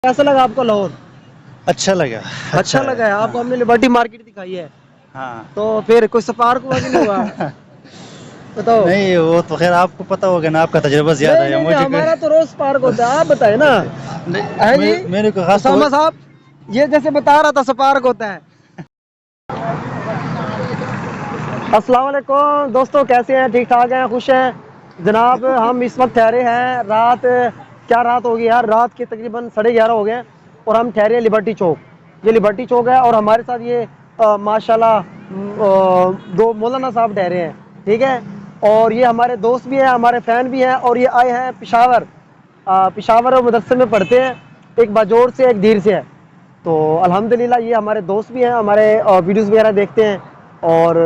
کیسا لگا آپ کو لاہور؟ اچھا لگا. اچھا لگا ہے آپ کو. ہم نے لبرٹی مارکیٹ دکھائی ہے ہاں تو پھر کوئی سپارک ہوا کہ نہیں ہوا بتاؤ. نہیں وہ تو خیر آپ کو پتا ہوگا نا, آپ کا تجربہ زیادہ نہیں ہے نہیں نہیں مجھے. ہمارا تو روز پارک ہوتا ہے, آپ بتائیں نا. ہے جی میرے کو خاص اسامہ صاحب یہ جیسے بتا رہا تھا سپارک ہوتا ہے. السلام علیکم دوستوں, کیسے ہیں؟ ٹھیک ٹھاک ہیں؟ خوش ہیں جناب؟ ہم اس وقت ٹھہرے ہیں رات, کیا رات ہوگی یار, رات کے تقریباً 11:30 ہو گئے اور ہم ٹھہرے ہیں لبرٹی چوک. یہ لبرٹی چوک ہے اور ہمارے ساتھ یہ ماشاءاللہ دو مولانا صاحب ٹھہرے ہیں, ٹھیک ہے. اور یہ ہمارے دوست بھی ہیں, ہمارے فین بھی ہیں, اور یہ آئے ہیں پشاور. پشاور اور مدرسے میں پڑھتے ہیں, ایک باجوڑ سے ایک دیر سے ہے. تو الحمدللہ یہ ہمارے دوست بھی ہیں, ہمارے ویڈیوز وغیرہ دیکھتے ہیں, اور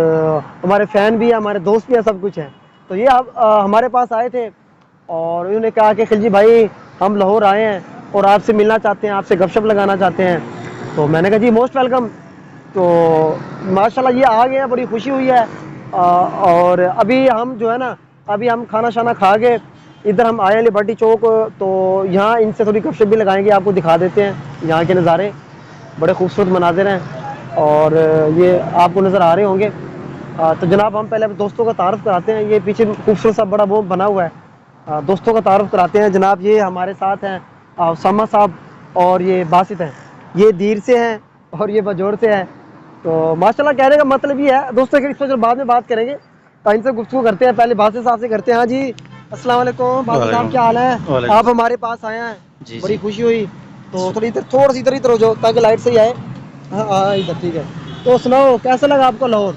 ہمارے فین بھی ہیں, ہمارے دوست بھی ہیں, سب کچھ ہیں. تو یہ ہمارے پاس آئے تھے اور انہوں نے کہا کہ خلجی بھائی ہم لاہور آئے ہیں اور آپ سے ملنا چاہتے ہیں, آپ سے گپ شپ لگانا چاہتے ہیں. تو میں نے کہا جی موسٹ ویلکم. تو ماشاءاللہ یہ آ گئے ہیں, بڑی خوشی ہوئی ہے. اور ابھی ہم جو ہے نا, ابھی ہم کھانا شانا کھا کے ادھر ہم آئے ہیں لبرٹی چوک. تو یہاں ان سے تھوڑی گپ شپ بھی لگائیں گے, آپ کو دکھا دیتے ہیں یہاں کے نظارے. بڑے خوبصورت مناظر ہیں اور یہ آپ کو نظر آ رہے ہوں گے. تو جناب ہم پہلے دوستوں کا تعارف کراتے ہیں. یہ پیچھے خوبصورت سا بڑا وہ بنا ہوا ہے, دوستوں کا تعارف کراتے ہیں. جناب یہ ہمارے ساتھ ہیں اسامہ صاحب, اور یہ باسط ہیں, یہ دیر سے ہیں اور یہ بجوڑ سے ہیں. تو ماشاءاللہ کہنے کا مطلب یہ ہے دوستوں کے, اس پر بعد میں بات کریں گے, ان سے گفتگو کرتے ہیں. پہلے باسط صاحب سے کرتے ہیں. ہاں جی السلام علیکم باسط صاحب, کیا حال ہے؟ آپ ہمارے پاس آئے ہیں, جی بڑی جی خوشی ہوئی. تو تھوڑی ادھر, تھوڑا سی ادھر ہو جاؤ تاکہ لائٹ صحیح آئے. ہاں ہاں ادھر ٹھیک ہے. تو سناؤ کیسا لگا آپ کو لاہور؟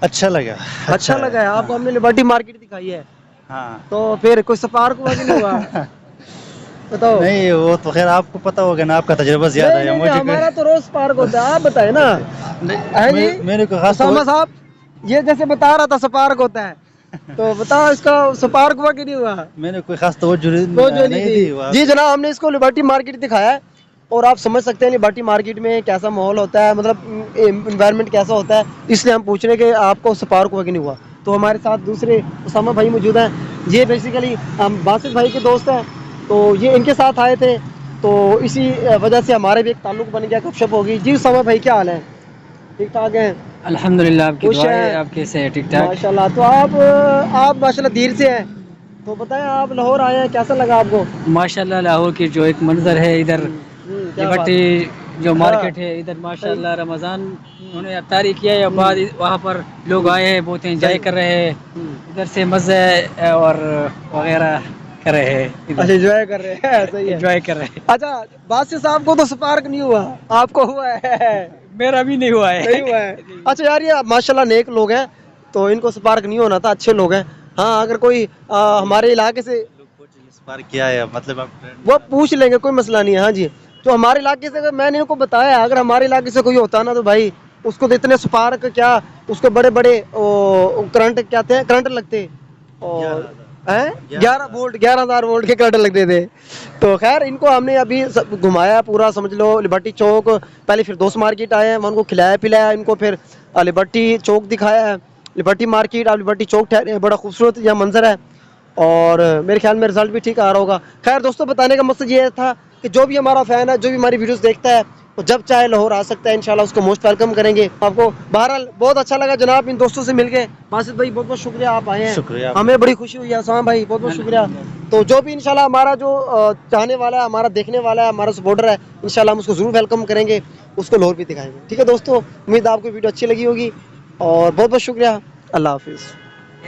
اچھا لگا. اچھا لگا ہے آپ ہاں کو. ہم نے لبرٹی مارکیٹ دکھائی ہے ہاں. تو پھر کوئی سپارک ہوا کہ نہیں ہوا بتاؤ. نہیں وہ تو خیر آپ کو پتا ہوگا نا, آپ کا تجربہ زیادہ نہیں ہے نہیں نہیں مجھے. ہمارا تو روز پارک ہوتا ہے, آپ بتائیں نا. ہے جی میرے کو خاص اسامہ صاحب یہ جیسے بتا رہا تھا سپارک ہوتا ہے, تو بتاؤ اس کا سپارک ہوا کہ نہیں ہوا؟ میں نے کوئی خاص توجہ وہ جو نہیں نہیں تھی. دی وہاں جی پہ. جناب ہم نے اس کو لبرٹی مارکیٹ دکھایا ہے, اور آپ سمجھ سکتے ہیں لبرٹی مارکیٹ میں کیسا ماحول ہوتا ہے, مطلب انوائرمنٹ کیسا ہوتا ہے. اس لیے ہم پوچھ رہے ہیں کہ آپ کو سپارک ہوا کہ نہیں ہوا. تو ہمارے ساتھ دوسرے اسامہ بھائی موجود ہیں, یہ بیسیکلی ہم باسط بھائی کے دوست ہیں. تو یہ ان کے ساتھ آئے تھے, تو اسی وجہ سے ہمارے بھی ایک تعلق بن گیا, گپ شپ ہوگی. جی اسامہ بھائی کیا حال ہے؟ ٹھیک ٹھاک ہیں؟ الحمدللہ آپ کی خوش دعا ہے. ہیں آپ کیسے ہیں؟ ٹھیک ٹھاک. ماشاء اللہ. تو آپ ماشاء اللہ دیر سے ہیں, تو بتائیں آپ لاہور آئے ہیں, کیسا لگا آپ کو؟ ماشاء اللہ لاہور کی جو ایک منظر ہے ادھر, کیا بات لبرٹی ہے. جو ہاں مارکیٹ ہے ادھر, ماشاء صحیح. اللہ رمضان انہوں نے افطاری کیا ہے, بعد وہاں پر لوگ آئے ہیں, بہت انجوائے صحیح. کر رہے ہیں ادھر سے, مزے اور وغیرہ کر رہے ہیں ادھر, اچھا انجوائے کر رہے ہیں, صحیح ہے. انجوائے کر رہے ہیں. اچھا باسط صاحب کو تو سپارک نہیں ہوا, آپ کو ہوا ہے؟ میرا بھی نہیں ہوا ہے. نہیں ہوا ہے. اچھا یار یہ ماشاء اللہ نیک لوگ ہیں, تو ان کو سپارک نہیں ہونا تھا, اچھے لوگ ہیں. ہاں اگر کوئی ہمارے علاقے سے, بار کیا ہے مطلب آپ وہ پوچھ لیں گے, کوئی مسئلہ نہیں ہے. ہاں جی تو ہمارے علاقے سے, اگر میں نے ان کو بتایا, اگر ہمارے علاقے سے کوئی ہوتا نا تو بھائی اس کو تو اتنے سپارک کیا, اس کو بڑے بڑے کرنٹ کہتے ہیں, کرنٹ لگتے. اور 11 وولٹ, 11,000 وولٹ کے کرنٹ لگتے تھے. تو خیر ان کو ہم نے ابھی گھمایا پورا, سمجھ لو لبرٹی چوک, پہلے پھر دوست مارکیٹ آئے ہیں, میں ان کو کھلایا پلایا ان کو, پھر لبرٹی چوک دکھایا ہے, لبرٹی مارکیٹ. اب لبرٹی چوک ٹھہرے ہیں, بڑا خوبصورت یہ منظر ہے, اور میرے خیال میں رزلٹ بھی ٹھیک آ رہا ہوگا. خیر دوستوں بتانے کا مقصد یہ تھا کہ جو بھی ہمارا فین ہے, جو بھی ہماری ویڈیوز دیکھتا ہے, تو جب چاہے لاہور آ سکتا ہے, انشاءاللہ اس کو موسٹ ویلکم کریں گے. آپ کو بہرحال بہت اچھا لگا جناب ان دوستوں سے مل کے. باسط بھائی بہت بہت شکریہ, آپ آئے ہیں, شکریہ آپ ہمیں بڑی خوشی ہوئی ہے. اسامہ بھائی بہت بہت شکریہ. الحمدللہ. تو جو بھی انشاءاللہ ہمارا جو چاہنے والا ہے, ہمارا دیکھنے والا ہے, ہمارا سپورٹر ہے, انشاءاللہ ہم اس کو ضرور ویلکم کریں گے, اس کو لاہور بھی دکھائیں گے. ٹھیک ہے دوستوں, امید آپ کو ویڈیو اچھی لگی ہوگی, اور بہت بہت شکریہ. اللہ حافظ.